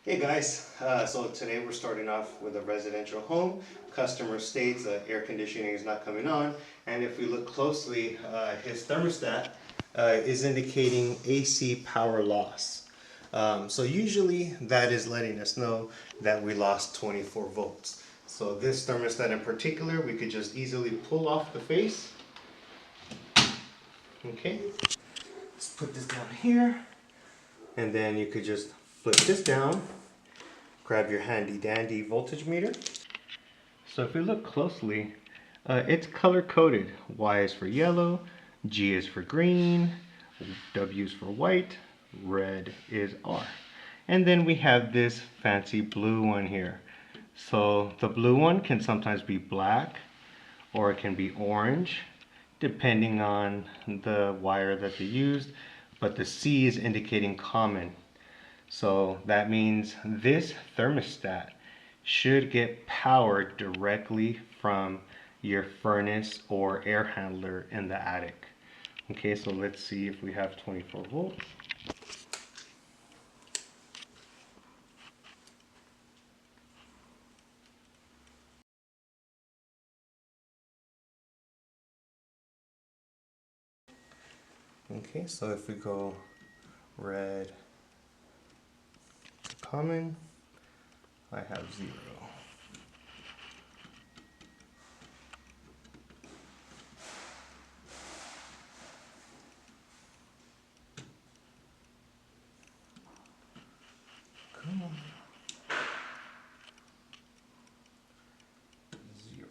Hey guys, so today we're starting off with a residential home. Customer states air conditioning is not coming on, and if we look closely, his thermostat is indicating AC power loss. So usually that is letting us know that we lost 24 volts. So this thermostat in particular, we could just easily pull off the face. Okay, let's put this down here, and then you could just flip this down. Grab your handy dandy voltage meter. So if we look closely, it's color coded. Y is for yellow, G is for green, W is for white, red is R. And then we have this fancy blue one here. So the blue one can sometimes be black or it can be orange, depending on the wire that they used, but the C is indicating common. So that means this thermostat should get power directly from your furnace or air handler in the attic. Okay, so let's see if we have 24 volts. Okay, so if we go red to common, I have 0. Come on. 0.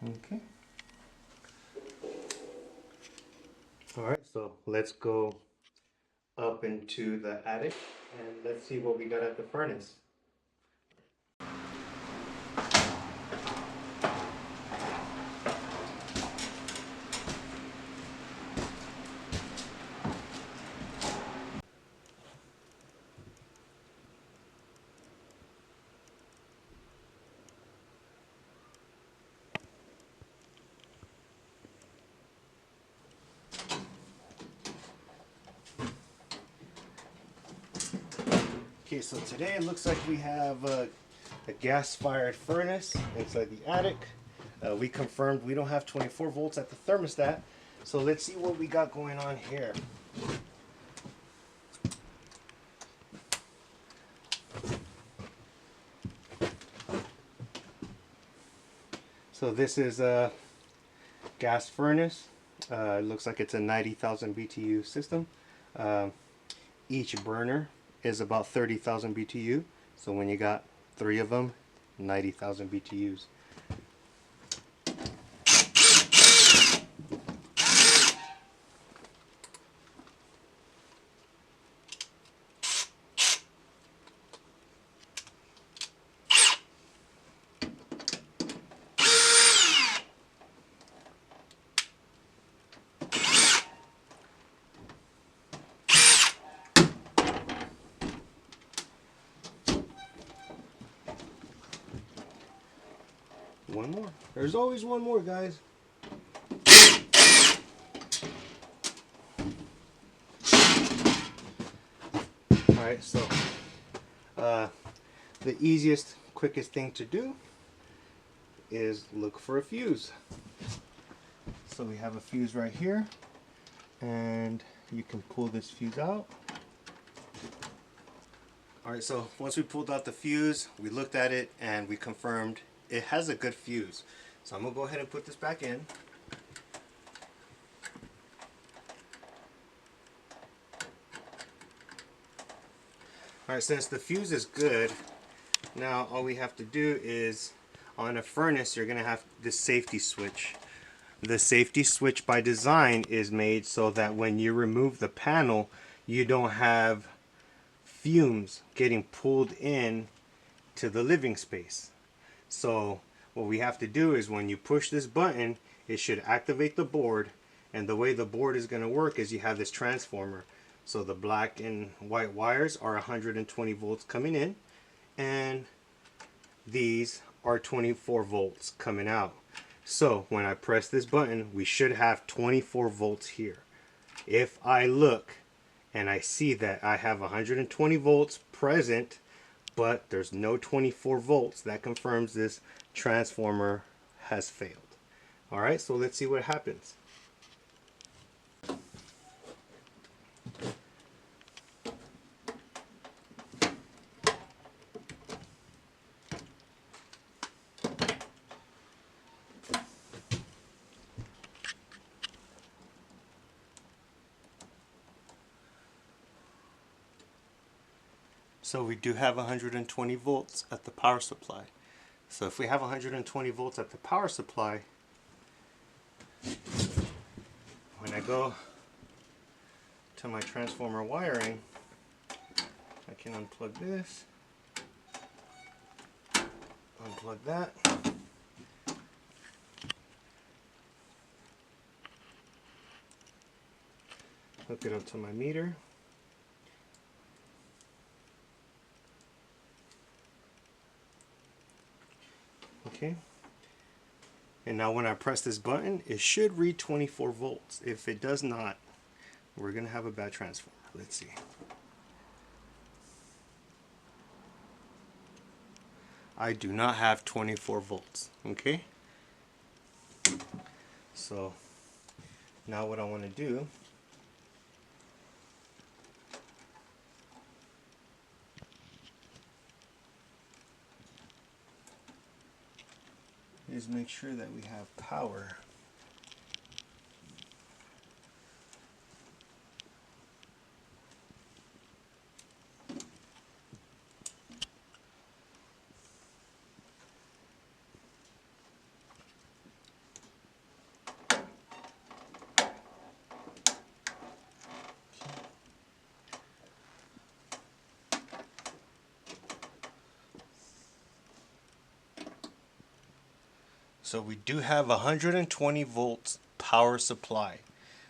Okay. Alright, so let's go up into the attic and let's see what we got at the furnace. Okay, so today it looks like we have a gas-fired furnace inside the attic. We confirmed we don't have 24 volts at the thermostat, so let's see what we got going on here. So this is a gas furnace. It looks like it's a 90,000 BTU system. Each burner is about 30,000 BTU. So when you got 3 of them, 90,000 BTUs. One more. There's always one more, guys. Alright, so the easiest, quickest thing to do is look for a fuse. So we have a fuse right here, and you can pull this fuse out. Alright, so once we pulled out the fuse, we looked at it and we confirmed it has a good fuse. So I'm going to go ahead and put this back in. Alright, since the fuse is good, now all we have to do is, on a furnace, you're going to have this safety switch. The safety switch by design is made so that when you remove the panel, you don't have fumes getting pulled in to the living space. So what we have to do is when you push this button, it should activate the board, and the way the board is going to work is you have this transformer. So the black and white wires are 120 volts coming in, and these are 24 volts coming out. So when I press this button, we should have 24 volts here. If I look and I see that I have 120 volts present, but there's no 24 volts. That confirms this transformer has failed. All right, so let's see what happens. So we do have 120 volts at the power supply. So if we have 120 volts at the power supply, when I go to my transformer wiring, I can unplug this, unplug that, hook it up to my meter. Okay. And now when I press this button, it should read 24 volts. If it does not, we're going to have a bad transformer. Let's see. I do not have 24 volts. Okay. So now what I want to do is make sure that we have power. So we do have 120 volts power supply.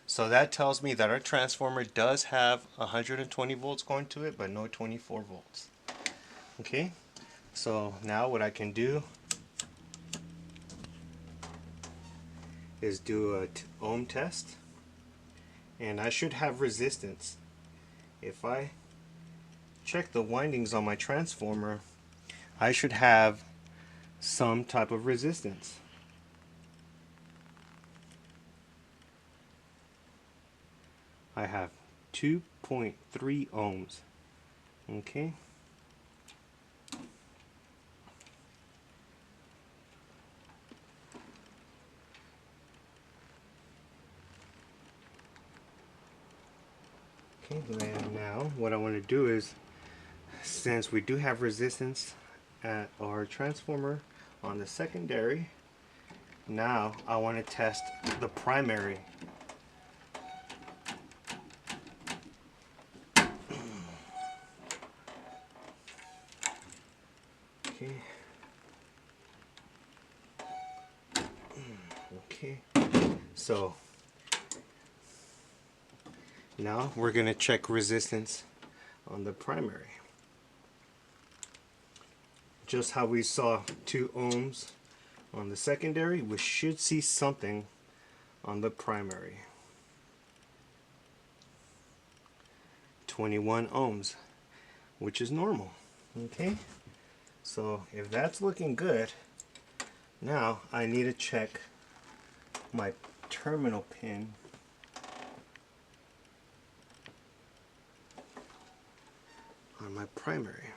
So that tells me that our transformer does have 120 volts going to it, but no 24 volts. Okay, so now what I can do is do a ohm test, and I should have resistance. If I check the windings on my transformer, I should have some type of resistance. I have 2.3 ohms. Okay. Okay, and now what I want to do is, since we do have resistance at our transformer on the secondary, now I want to test the primary. Okay. Okay. So now we're going to check resistance on the primary. Just how we saw 2 ohms on the secondary, we should see something on the primary. 21 ohms, which is normal. Okay, so if that's looking good, now I need to check my terminal pin on my primary.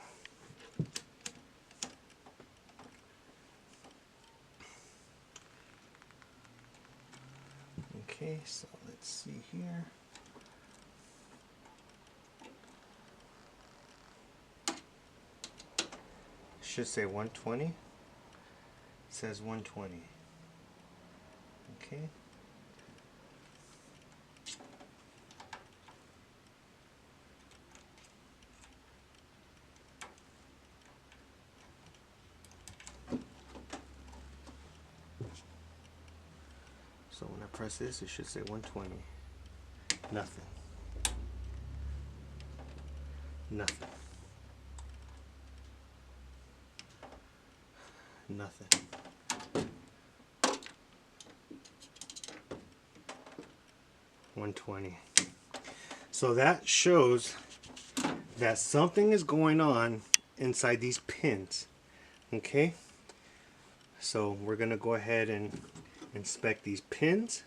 Okay, so let's see here. Should say 120. It says 120. Okay. So when I press this, it should say 120. Nothing. Nothing. Nothing. $120. So that shows that something is going on inside these pins. Okay, so we're gonna go ahead and inspect these pins,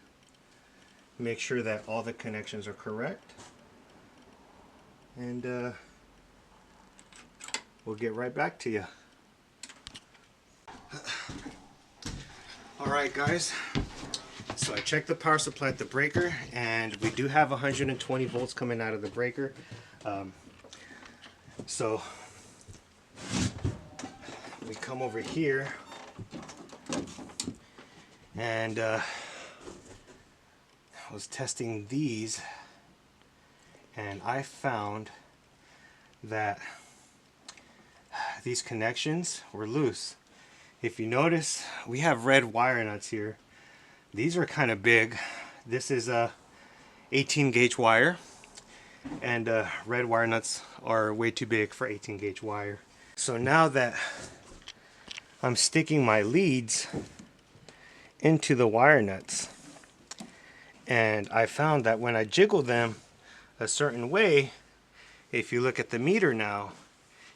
make sure that all the connections are correct, and we'll get right back to you. Alright guys, so I checked the power supply at the breaker, and we do have 120 volts coming out of the breaker. So we come over here, and I was testing these, and I found that these connections were loose. If you notice, we have red wire nuts here. These are kind of big. This is a 18 gauge wire, and red wire nuts are way too big for 18 gauge wire. So now that I'm sticking my leads into the wire nuts, and I found that when I jiggle them a certain way, if you look at the meter now,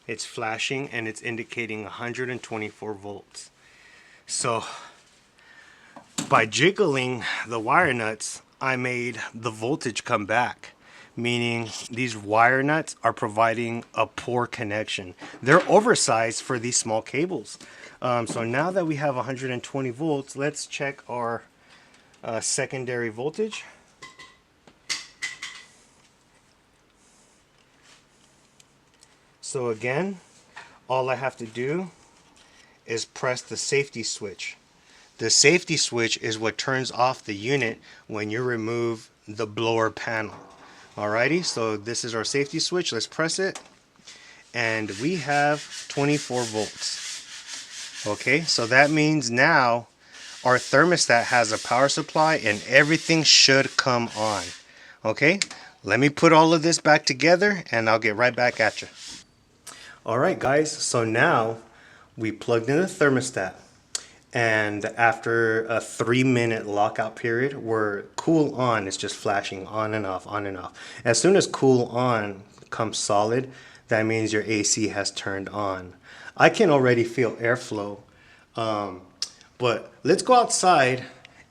it's flashing and it's indicating 124 volts. So by jiggling the wire nuts, I made the voltage come back, meaning these wire nuts are providing a poor connection. They're oversized for these small cables. So now that we have 120 volts, let's check our secondary voltage. So again, all I have to do is press the safety switch. The safety switch is what turns off the unit when you remove the blower panel. Alrighty, so this is our safety switch. Let's press it, and we have 24 volts. Okay, so that means now our thermostat has a power supply and everything should come on. Okay, let me put all of this back together and I'll get right back at you. Alright guys, so now we plugged in the thermostat, and after a 3-minute lockout period where cool on is just flashing on and off, on and off. As soon as cool on comes solid, that means your AC has turned on. I can already feel airflow, but let's go outside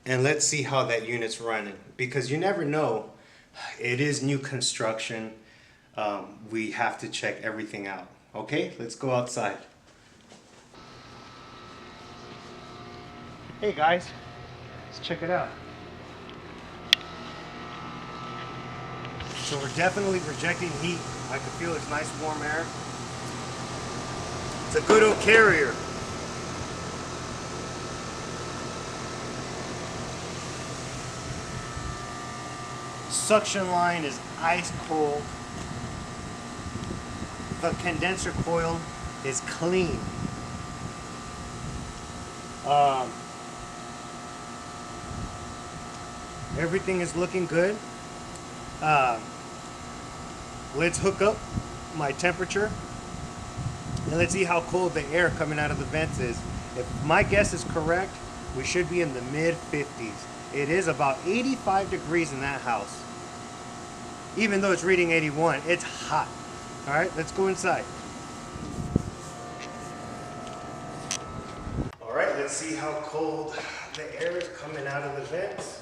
and let's see how that unit's running, because you never know. It is new construction. We have to check everything out. Okay, let's go outside. Hey guys, let's check it out. So we're definitely rejecting heat. I can feel it's nice warm air. It's a good old Carrier. Suction line is ice cold. The condenser coil is clean. Everything is looking good. Let's hook up my temperature and let's see how cold the air coming out of the vents is. If my guess is correct, we should be in the mid 50s. It is about 85 degrees in that house. Even though it's reading 81, it's hot. All right, let's go inside. All right, let's see how cold the air is coming out of the vents.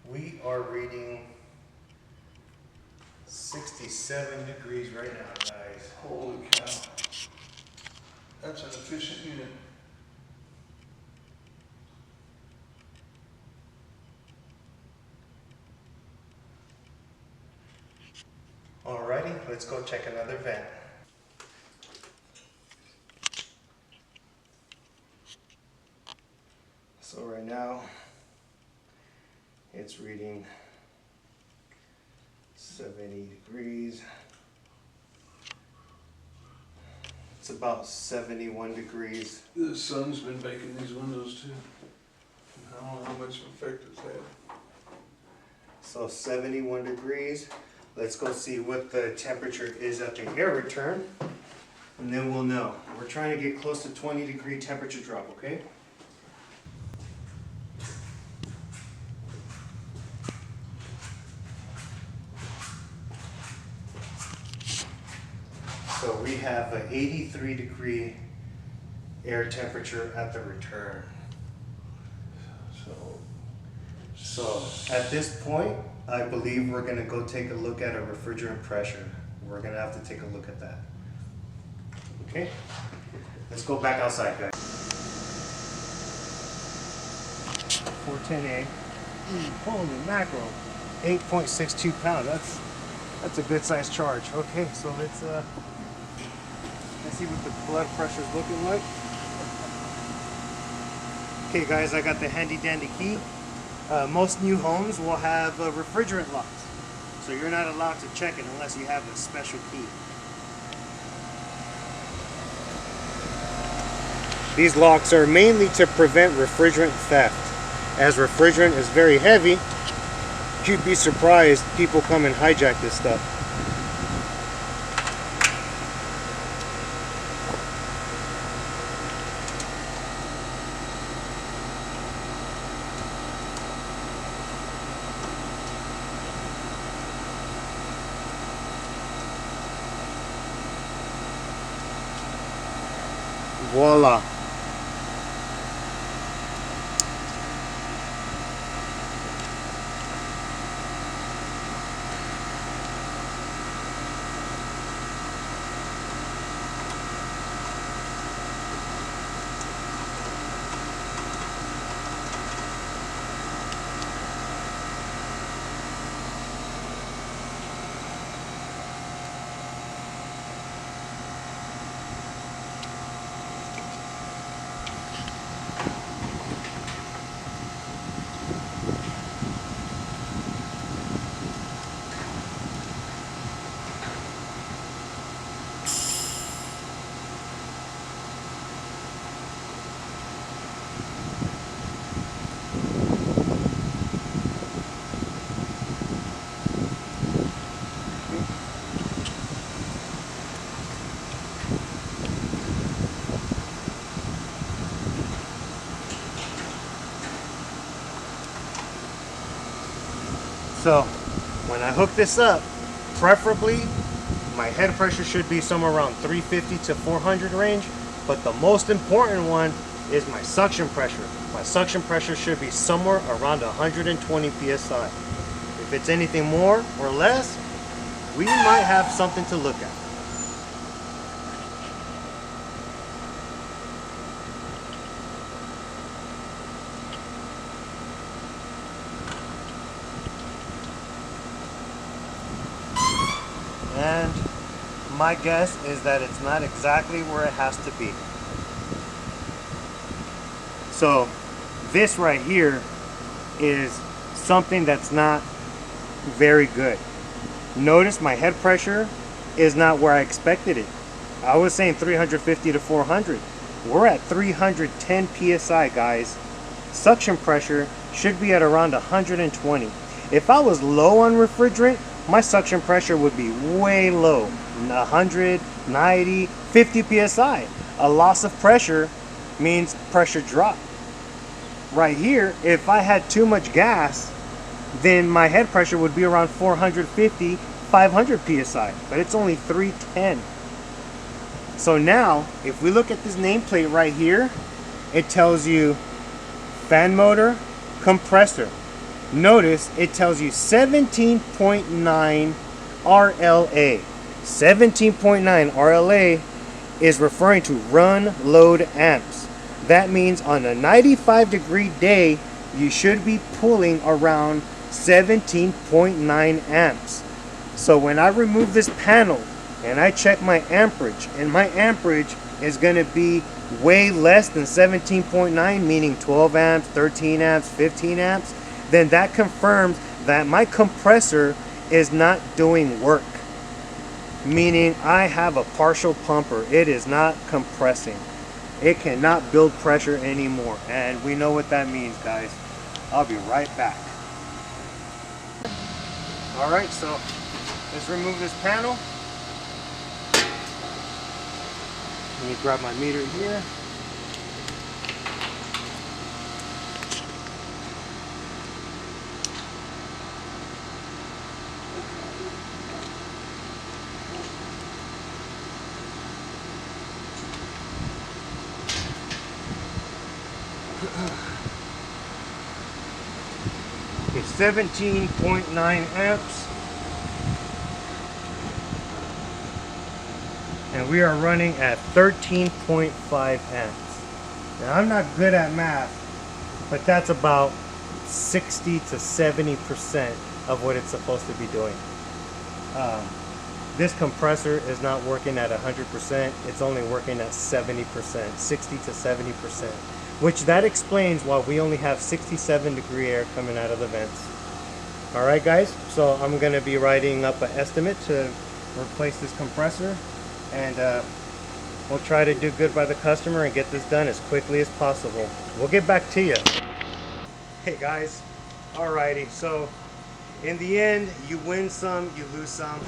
We are reading 67 degrees right now, guys. Holy cow. That's an efficient unit. Alrighty, let's go check another vent. So right now, it's reading 70 degrees. It's about 71 degrees. The sun's been baking these windows too. I don't know how much effect it's had. So 71 degrees. Let's go see what the temperature is at the air return, and then we'll know. We're trying to get close to 20-degree temperature drop, okay? So we have an 83-degree air temperature at the return. So at this point, I believe we're gonna go take a look at a refrigerant pressure. We're gonna have to take a look at that. Okay? Let's go back outside, guys. 410A. Holy mackerel. 8.62 pounds. That's a good sized charge. Okay, so let's see what the blood pressure is looking like. Okay guys, I got the handy dandy key. Most new homes will have refrigerant locks, so you're not allowed to check it unless you have a special key. These locks are mainly to prevent refrigerant theft. As refrigerant is very heavy, you'd be surprised people come and hijack this stuff. Voila. So when I hook this up, preferably my head pressure should be somewhere around 350 to 400 range, but the most important one is my suction pressure. My suction pressure should be somewhere around 120 psi. If it's anything more or less, we might have something to look at. And my guess is that it's not exactly where it has to be. So this right here is something that's not very good. Notice my head pressure is not where I expected it. I was saying 350 to 400. We're at 310 psi, guys. Suction pressure should be at around 120. If I was low on refrigerant, my suction pressure would be way low, 100, 90, 50 psi. A loss of pressure means pressure drop. Right here, if I had too much gas, then my head pressure would be around 450, 500 psi, but it's only 310. So now, if we look at this nameplate right here, it tells you fan motor, compressor. Notice it tells you 17.9 RLA. 17.9 RLA is referring to run load amps. That means on a 95-degree day, you should be pulling around 17.9 amps. So when I remove this panel and I check my amperage, and my amperage is going to be way less than 17.9, meaning 12 amps, 13 amps, 15 amps, then that confirms that my compressor is not doing work. meaning I have a partial pumper. It is not compressing. It cannot build pressure anymore, and we know what that means, guys. I'll be right back. All right, so let's remove this panel. Let me grab my meter here. It's 17.9 amps. And we are running at 13.5 amps. Now I'm not good at math, but that's about 60 to 70% of what it's supposed to be doing. This compressor is not working at 100%, it's only working at 70%, 60 to 70%, which that explains why we only have 67 degree air coming out of the vents. All right, guys, so I'm gonna be writing up an estimate to replace this compressor, and we'll try to do good by the customer and get this done as quickly as possible. We'll get back to you. Hey guys, alrighty, so in the end, you win some, you lose some.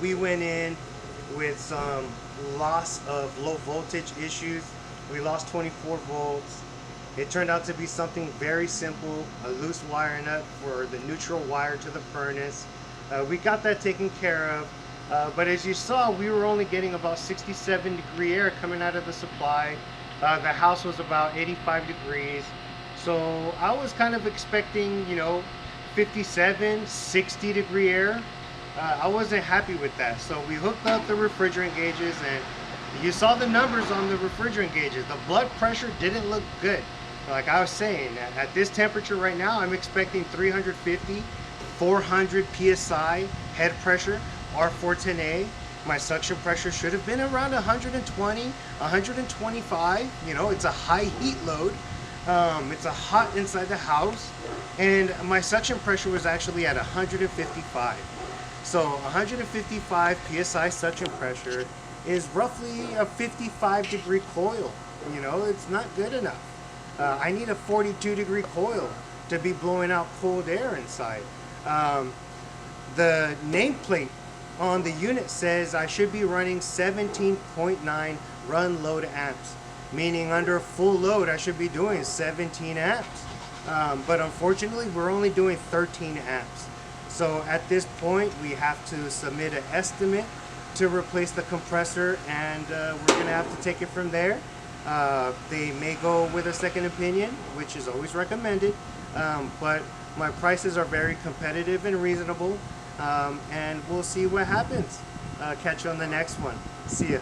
We went in with some loss of low voltage issues. We lost 24 volts. It turned out to be something very simple, a loose wire nut for the neutral wire to the furnace. We got that taken care of, but as you saw, we were only getting about 67 degree air coming out of the supply. The house was about 85 degrees. So I was kind of expecting, 57, 60 degree air. I wasn't happy with that. So we hooked up the refrigerant gauges, and you saw the numbers on the refrigerant gauges. The blood pressure didn't look good. Like I was saying, at this temperature right now, I'm expecting 350, 400 PSI head pressure, R410A. My suction pressure should have been around 120, 125. It's a high heat load. It's a hot inside the house, and my suction pressure was actually at 155. So 155 PSI suction pressure is roughly a 55 degree coil. It's not good enough. I need a 42 degree coil to be blowing out cold air inside. The nameplate on the unit says I should be running 17.9 run load amps, meaning under full load I should be doing 17 amps. But unfortunately we're only doing 13 amps. So at this point we have to submit an estimate to replace the compressor, and we're gonna have to take it from there. They may go with a second opinion, which is always recommended, but my prices are very competitive and reasonable, and we'll see what happens. Catch you on the next one. See ya.